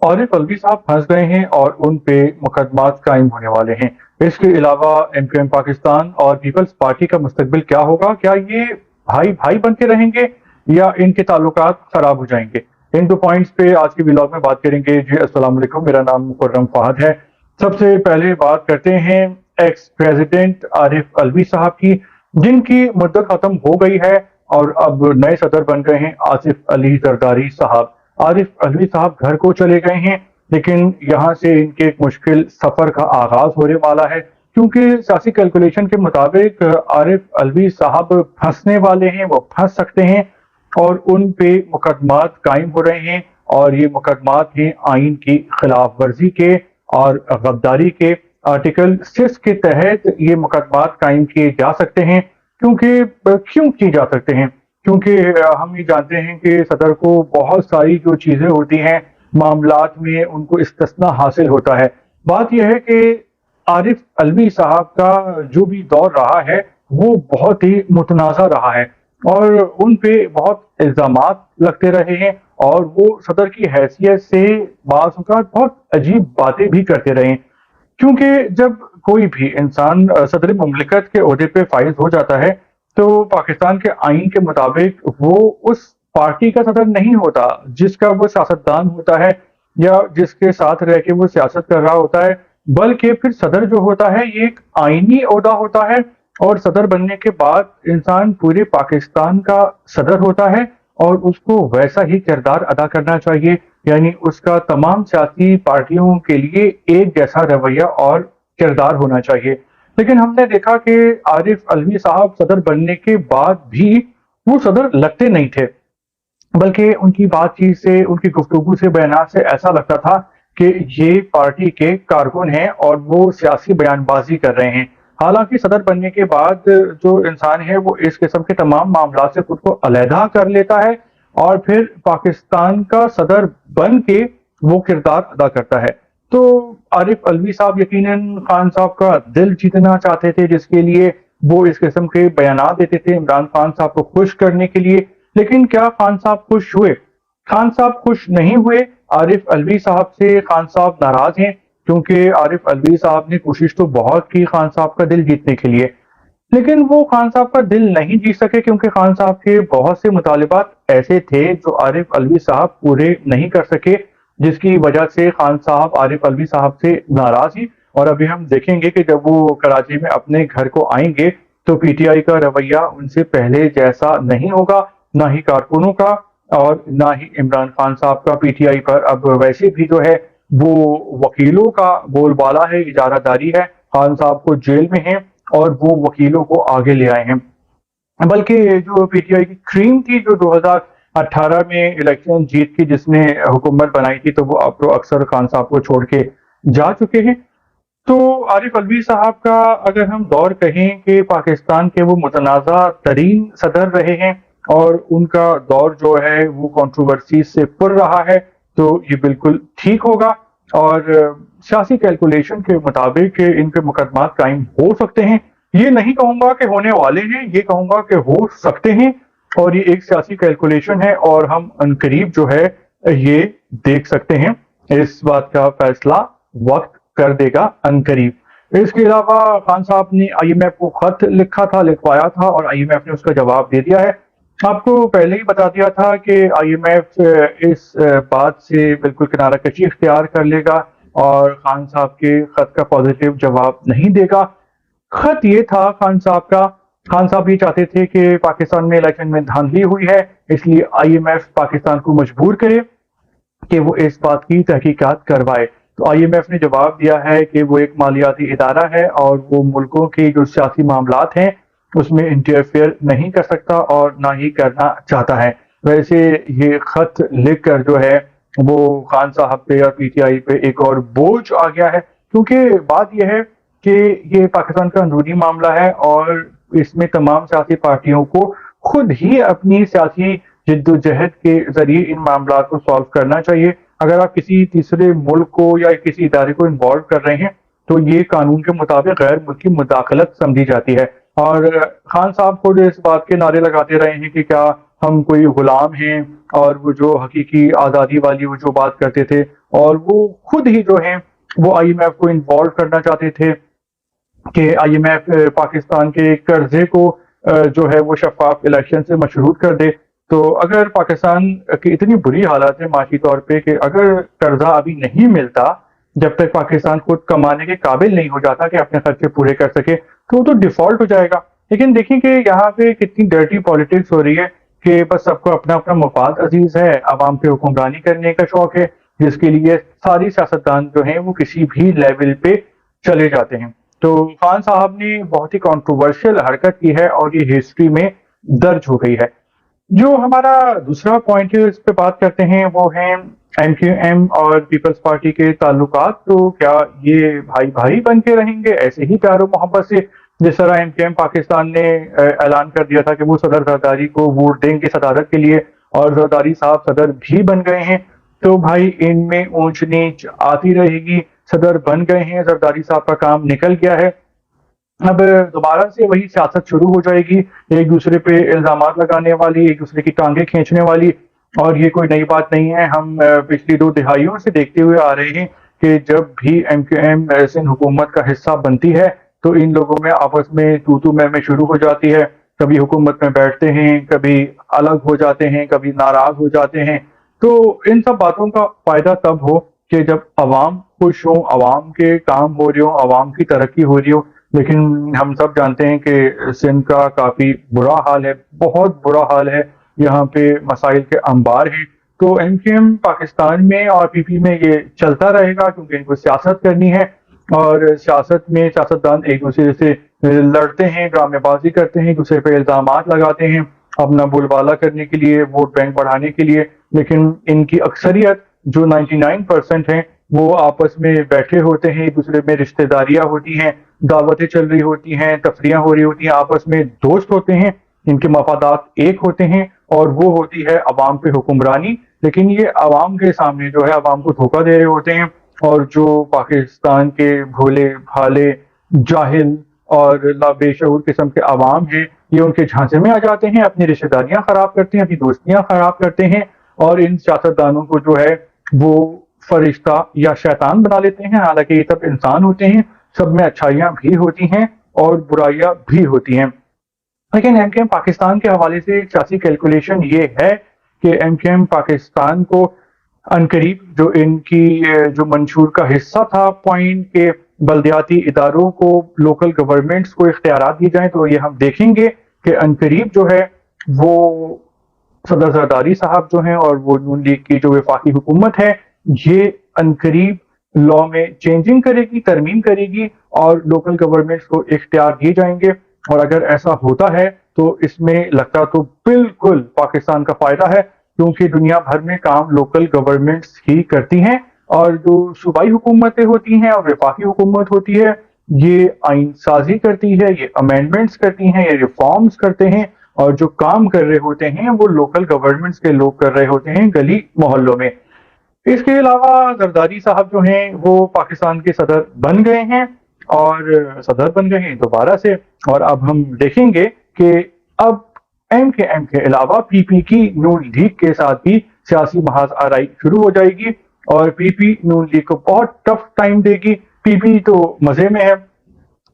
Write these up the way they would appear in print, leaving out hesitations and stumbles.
عارف الوی صاحب پھنس گئے ہیں اور ان پہ مقدمات قائم ہونے والے ہیں۔ اس کے علاوہ MQM پاکستان اور پیپلز پارٹی کا مستقبل کیا ہوگا؟ کیا یہ بھائی بھائی بن کے رہیں گے یا ان کے تعلقات خراب ہو جائیں گے؟ ان دو پوائنٹس پہ آج کی ولاگ میں بات کریں گے۔ جی السلام علیکم، میرا نام مکرم فہد ہے۔ سب سے پہلے بات کرتے ہیں ایکس پریزیڈنٹ عارف الوی صاحب کی، جن کی مدت ختم ہو گئی ہے اور اب نئے صدر بن گئے ہیں آصف علی زرداری صاحب۔ عارف الوی صاحب گھر کو چلے گئے ہیں، لیکن یہاں سے ان کے ایک مشکل سفر کا آغاز ہونے والا ہے، کیونکہ سیاسی کیلکولیشن کے مطابق عارف الوی صاحب پھنسنے والے ہیں، وہ پھنس سکتے ہیں اور ان پہ مقدمات قائم ہو رہے ہیں، اور یہ مقدمات ہیں آئین کی خلاف ورزی کے اور غداری کے۔ آرٹیکل 6 کے تحت یہ مقدمات قائم کیے جا سکتے ہیں، کیوں کیے جا سکتے ہیں؟ کیونکہ ہم یہ جانتے ہیں کہ صدر کو بہت ساری جو چیزیں ہوتی ہیں معاملات میں ان کو استثناء حاصل ہوتا ہے۔ بات یہ ہے کہ عارف الوی صاحب کا جو بھی دور رہا ہے وہ بہت ہی متنازع رہا ہے، اور ان پہ بہت الزامات لگتے رہے ہیں، اور وہ صدر کی حیثیت سے بعض اوقات بہت عجیب باتیں بھی کرتے رہے ہیں۔ کیونکہ جب کوئی بھی انسان صدر مملکت کے عہدے پہ فائز ہو جاتا ہے تو پاکستان کے آئین کے مطابق وہ اس پارٹی کا صدر نہیں ہوتا جس کا وہ سیاستدان ہوتا ہے یا جس کے ساتھ رہ کے وہ سیاست کر رہا ہوتا ہے، بلکہ پھر صدر جو ہوتا ہے یہ ایک آئینی عہدہ ہوتا ہے، اور صدر بننے کے بعد انسان پورے پاکستان کا صدر ہوتا ہے، اور اس کو ویسا ہی کردار ادا کرنا چاہیے، یعنی اس کا تمام سیاسی پارٹیوں کے لیے ایک جیسا رویہ اور کردار ہونا چاہیے۔ لیکن ہم نے دیکھا کہ عارف الوی صاحب صدر بننے کے بعد بھی وہ صدر لگتے نہیں تھے، بلکہ ان کی بات چیت سے، ان کی گفتگو سے، بیانات سے ایسا لگتا تھا کہ یہ پارٹی کے کارکن ہیں اور وہ سیاسی بیان بازی کر رہے ہیں۔ حالانکہ صدر بننے کے بعد جو انسان ہے وہ اس قسم کے تمام معاملات سے خود کو علیحدہ کر لیتا ہے، اور پھر پاکستان کا صدر بن کے وہ کردار ادا کرتا ہے۔ تو عارف الوی صاحب یقیناً خان صاحب کا دل جیتنا چاہتے تھے، جس کے لیے وہ اس قسم کے بیانات دیتے تھے عمران خان صاحب کو خوش کرنے کے لیے۔ لیکن کیا خان صاحب خوش ہوئے؟ خان صاحب خوش نہیں ہوئے۔ عارف الوی صاحب سے خان صاحب ناراض ہیں، کیونکہ عارف الوی صاحب نے کوشش تو بہت کی خان صاحب کا دل جیتنے کے لیے، لیکن وہ خان صاحب کا دل نہیں جیت سکے، کیونکہ خان صاحب کے بہت سے مطالبات ایسے تھے جو عارف الوی صاحب پورے نہیں کر سکے، جس کی وجہ سے خان صاحب عارف الوی صاحب سے ناراض ہی۔ اور ابھی ہم دیکھیں گے کہ جب وہ کراچی میں اپنے گھر کو آئیں گے تو پی ٹی آئی کا رویہ ان سے پہلے جیسا نہیں ہوگا، نہ ہی کارکنوں کا اور نہ ہی عمران خان صاحب کا پی ٹی آئی پر اب ویسے بھی جو ہے وہ وکیلوں کا بول بالا ہے، اجارہ داری ہے، خان صاحب کو جیل میں ہیں اور وہ وکیلوں کو آگے لے آئے ہیں۔ بلکہ جو پی ٹی آئی کی کریم تھی جو 2018 میں الیکشن جیت کے جس نے حکومت بنائی تھی، تو وہ اب تو اکثر خان صاحب کو چھوڑ کے جا چکے ہیں۔ تو عارف الوی صاحب کا اگر ہم دور کہیں کہ پاکستان کے وہ متنازع ترین صدر رہے ہیں اور ان کا دور جو ہے وہ کنٹروورسی سے پر رہا ہے، تو یہ بالکل ٹھیک ہوگا، اور سیاسی کیلکولیشن کے مطابق ان پہ مقدمات قائم ہو سکتے ہیں۔ یہ نہیں کہوں گا کہ ہونے والے ہیں، یہ کہوں گا کہ ہو سکتے ہیں، اور یہ ایک سیاسی کیلکولیشن ہے، اور ہم عنقریب جو ہے یہ دیکھ سکتے ہیں۔ اس بات کا فیصلہ وقت کر دے گا عنقریب۔ اس کے علاوہ خان صاحب نے IMF کو خط لکھوایا تھا، اور IMF نے اس کا جواب دے دیا ہے۔ آپ کو پہلے ہی بتا دیا تھا کہ IMF اس بات سے بالکل کنارہ کشی اختیار کر لے گا اور خان صاحب کے خط کا پازیٹیو جواب نہیں دے گا۔ خط یہ تھا خان صاحب یہ چاہتے تھے کہ پاکستان میں الیکشن میں دھاندلی ہوئی ہے، اس لیے IMF پاکستان کو مجبور کرے کہ وہ اس بات کی تحقیقات کروائے۔ تو IMF نے جواب دیا ہے کہ وہ ایک مالیاتی ادارہ ہے اور وہ ملکوں کے جو سیاسی معاملات ہیں اس میں انٹرفیئر نہیں کر سکتا اور نہ ہی کرنا چاہتا ہے۔ ویسے یہ خط لکھ کر جو ہے وہ خان صاحب پہ اور پی ٹی آئی پہ ایک اور بوجھ آ گیا ہے، کیونکہ بات یہ ہے کہ یہ پاکستان کا اندرونی معاملہ ہے اور اس میں تمام سیاسی پارٹیوں کو خود ہی اپنی سیاسی جد و جہد کے ذریعے ان معاملات کو سالو کرنا چاہیے۔ اگر آپ کسی تیسرے ملک کو یا کسی ادارے کو انوالو کر رہے ہیں تو یہ قانون کے مطابق غیر ملکی مداخلت سمجھی جاتی ہے۔ اور خان صاحب کو جو اس بات کے نعرے لگاتے رہے ہیں کہ کیا ہم کوئی غلام ہیں اور وہ جو حقیقی آزادی والی وہ جو بات کرتے تھے، اور وہ خود ہی جو ہیں وہ آئی ایم ایف کو انوالو کرنا چاہتے تھے کہ آئی ایم ایف پاکستان کے قرضے کو جو ہے وہ شفاف الیکشن سے مشروط کر دے۔ تو اگر پاکستان کی اتنی بری حالت ہے معاشی طور پہ کہ اگر قرضہ ابھی نہیں ملتا، جب تک پاکستان خود کمانے کے قابل نہیں ہو جاتا کہ اپنے خرچے پورے کر سکے، تو وہ تو ڈیفالٹ ہو جائے گا۔ لیکن دیکھیں کہ یہاں پہ کتنی ڈرٹی پالیٹکس ہو رہی ہے کہ بس سب کو اپنا اپنا مفاد عزیز ہے، عوام پہ حکمرانی کرنے کا شوق ہے، جس کے لیے ساری سیاستدان جو ہیں وہ کسی بھی لیول پہ چلے جاتے ہیں۔ تو خان صاحب نے بہت ہی کنٹروورشل حرکت کی ہے اور یہ ہسٹری میں درج ہو گئی ہے۔ جو ہمارا دوسرا پوائنٹ ہے اس پہ بات کرتے ہیں وہ ہیں ایم کیو ایم اور پیپلز پارٹی کے تعلقات۔ تو کیا یہ بھائی بھائی بن کے رہیں گے ایسے ہی پیار و محبت سے، جس طرح ایم کیو ایم پاکستان نے اعلان کر دیا تھا کہ وہ صدر زرداری کو ووٹ دیں گے صدارت کے لیے، اور زرداری صاحب صدر بھی بن گئے ہیں؟ تو بھائی ان میں اونچ نیچ آتی رہے گی۔ صدر بن گئے ہیں، زرداری صاحب کا کام نکل گیا ہے، اب دوبارہ سے وہی سیاست شروع ہو جائے گی، ایک دوسرے پہ الزامات لگانے والی، ایک دوسرے کی ٹانگیں کھینچنے والی۔ اور یہ کوئی نئی بات نہیں ہے، ہم پچھلی 2 دہائیوں سے دیکھتے ہوئے آ رہے ہیں کہ جب بھی ایم کیو ایم سندھ حکومت کا حصہ بنتی ہے تو ان لوگوں میں آپس میں تو میں شروع ہو جاتی ہے، کبھی حکومت میں بیٹھتے ہیں، کبھی الگ ہو جاتے ہیں، کبھی ناراض ہو جاتے ہیں۔ تو ان سب باتوں کا فائدہ تب ہو کہ جب عوام خوش ہوں، عوام کے کام ہو رہے ہوں، عوام کی ترقی ہو رہی ہو۔ لیکن ہم سب جانتے ہیں کہ سندھ کا کافی برا حال ہے، بہت برا حال ہے، یہاں پہ مسائل کے انبار ہیں۔ تو ایم کیو ایم پاکستان میں اور پی پی میں یہ چلتا رہے گا کیونکہ ان کو سیاست کرنی ہے، اور سیاست میں سیاستدان ایک دوسرے سے لڑتے ہیں، ڈرامے بازی کرتے ہیں، ایک دوسرے پہ الزامات لگاتے ہیں اپنا بول بالا کرنے کے لیے، ووٹ بینک بڑھانے کے لیے۔ لیکن ان کی اکثریت جو 99% ہیں وہ آپس میں بیٹھے ہوتے ہیں، ایک دوسرے میں رشتہ داریاں ہوتی ہیں، دعوتیں چل رہی ہوتی ہیں، تفریحاں ہو رہی ہوتی ہیں، آپس میں دوست ہوتے ہیں، ان کے مفادات ایک ہوتے ہیں، اور وہ ہوتی ہے عوام پہ حکمرانی۔ لیکن یہ عوام کے سامنے جو ہے عوام کو دھوکہ دے رہے ہوتے ہیں، اور جو پاکستان کے بھولے بھالے جاہل اور لا بے شعور قسم کے عوام ہیں، یہ ان کے جھانسے میں آ جاتے ہیں، اپنی رشتہ داریاں خراب کرتے ہیں، اپنی دوستیاں خراب کرتے ہیں، اور ان سیاستدانوں کو جو ہے وہ فرشتہ یا شیطان بنا لیتے ہیں، حالانکہ یہ سب انسان ہوتے ہیں، سب میں اچھائیاں بھی ہوتی ہیں اور برائیاں بھی ہوتی ہیں۔ لیکن ایم کیو ایم پاکستان کے حوالے سے سیاسی کیلکولیشن یہ ہے کہ ایم کیو ایم پاکستان کو عنقریب جو ان کی جو منشور کا حصہ تھا پوائنٹ کے بلدیاتی اداروں کو، لوکل گورنمنٹس کو اختیارات دی جائیں، تو یہ ہم دیکھیں گے کہ عنقریب جو ہے وہ صدر زرداری صاحب جو ہیں اور وہ نون لیگ کی جو وفاقی حکومت ہے، یہ عنقریب لا میں چینجنگ کرے گی، ترمیم کرے گی، اور لوکل گورنمنٹس کو اختیار دیے جائیں گے۔ اور اگر ایسا ہوتا ہے تو اس میں لگتا تو بالکل پاکستان کا فائدہ ہے، کیونکہ دنیا بھر میں کام لوکل گورنمنٹس ہی کرتی ہیں، اور جو صوبائی حکومتیں ہوتی ہیں اور وفاقی حکومت ہوتی ہے یہ آئین سازی کرتی ہے، یہ امینڈمنٹس کرتی ہیں، یہ ریفارمز کرتے ہیں، اور جو کام کر رہے ہوتے ہیں وہ لوکل گورنمنٹس کے لوگ کر رہے ہوتے ہیں گلی محلوں میں۔ اس کے علاوہ زرداری صاحب جو ہیں وہ پاکستان کے صدر بن گئے ہیں، اور صدر بن گئے ہیں دوبارہ سے، اور اب ہم دیکھیں گے کہ اب ایم کے ایم کے علاوہ پی پی کی نون لیگ کے ساتھ بھی سیاسی محاذ آرائی شروع ہو جائے گی، اور پی پی نون لیگ کو بہت ٹف ٹائم دے گی۔ پی پی تو مزے میں ہے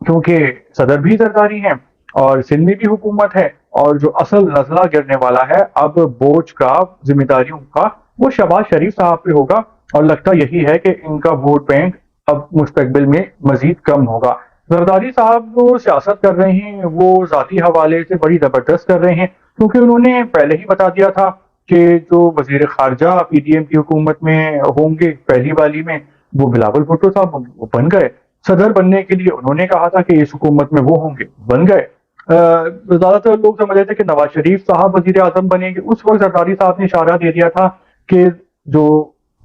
کیونکہ صدر بھی زرداری ہیں اور سندھ میں بھی حکومت ہے، اور جو اصل نزلہ گرنے والا ہے اب بوجھ کا، ذمہ داریوں کا، وہ شہباز شریف صاحب پہ ہوگا، اور لگتا یہی ہے کہ ان کا ووٹ بینک اب مستقبل میں مزید کم ہوگا۔ زرداری صاحب وہ سیاست کر رہے ہیں وہ ذاتی حوالے سے بڑی زبردست کر رہے ہیں، کیونکہ انہوں نے پہلے ہی بتا دیا تھا کہ جو وزیر خارجہ پی ڈی ایم کی حکومت میں ہوں گے پہلی والی میں، وہ بلاول بھٹو صاحب وہ بن گئے۔ صدر بننے کے لیے انہوں نے کہا تھا کہ اس حکومت میں وہ ہوں گے، بن گئے۔ زیادہ تر لوگ سمجھ رہے تھے کہ نواز شریف صاحب وزیر اعظم بنیں گے، اس وقت زرداری صاحب نے اشارہ دے دیا تھا کہ جو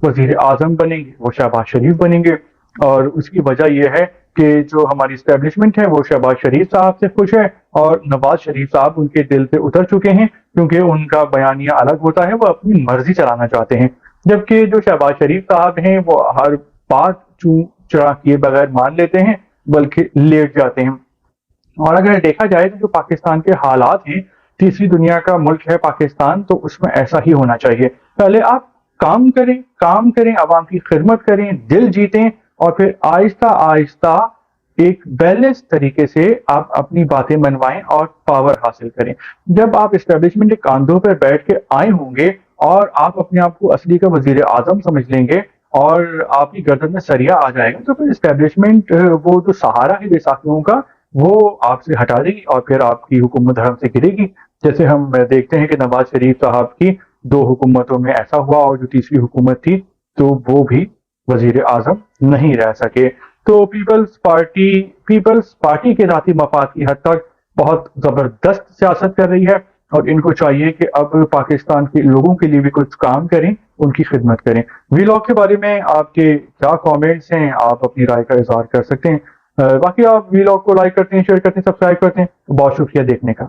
وزیر اعظم بنیں گے وہ شہباز شریف بنیں گے، اور اس کی وجہ یہ ہے کہ جو ہماری اسٹیبلشمنٹ ہے وہ شہباز شریف صاحب سے خوش ہے، اور نواز شریف صاحب ان کے دل سے اتر چکے ہیں، کیونکہ ان کا بیانیہ الگ ہوتا ہے، وہ اپنی مرضی چلانا چاہتے ہیں، جبکہ جو شہباز شریف صاحب ہیں وہ ہر بات چون چرا کیے بغیر مان لیتے ہیں، بلکہ لیٹ جاتے ہیں۔ اور اگر دیکھا جائے تو جو پاکستان کے حالات ہیں تیسری دنیا کا ملک ہے پاکستان، تو اس میں ایسا ہی ہونا چاہیے. پہلے آپ کام کریں، عوام کی خدمت کریں، دل جیتیں، اور پھر آہستہ آہستہ ایک بیلنس طریقے سے آپ اپنی باتیں منوائیں اور پاور حاصل کریں. جب آپ اسٹیبلشمنٹ کے کاندھوں پر بیٹھ کے آئے ہوں گے اور آپ اپنے آپ کو اصلی کا وزیر اعظم سمجھ لیں گے اور آپ کی گردن میں سریا آ جائے گا، تو پھر اسٹیبلشمنٹ وہ جو سہارا ہے بے ساکھیوں کا، وہ آپ سے ہٹا دے گی اور پھر آپ کی حکومت دھرم سے گرے گی. جیسے ہم دیکھتے ہیں کہ نواز شریف صاحب کی 2 حکومتوں میں ایسا ہوا، اور جو تیسری حکومت تھی تو وہ بھی وزیر اعظم نہیں رہ سکے. تو پیپلز پارٹی کے ذاتی مفاد کی حد تک بہت زبردست سیاست کر رہی ہے، اور ان کو چاہیے کہ اب پاکستان کے لوگوں کے لیے بھی کچھ کام کریں، ان کی خدمت کریں. وی لاگ کے بارے میں آپ کے کیا کامنٹس ہیں؟ آپ اپنی رائے کا اظہار کر سکتے ہیں. باقی آپ وی لاگ کو لائک کرتے ہیں، شیئر کرتے ہیں، سبسکرائب کرتے ہیں. بہت شکریہ دیکھنے کا.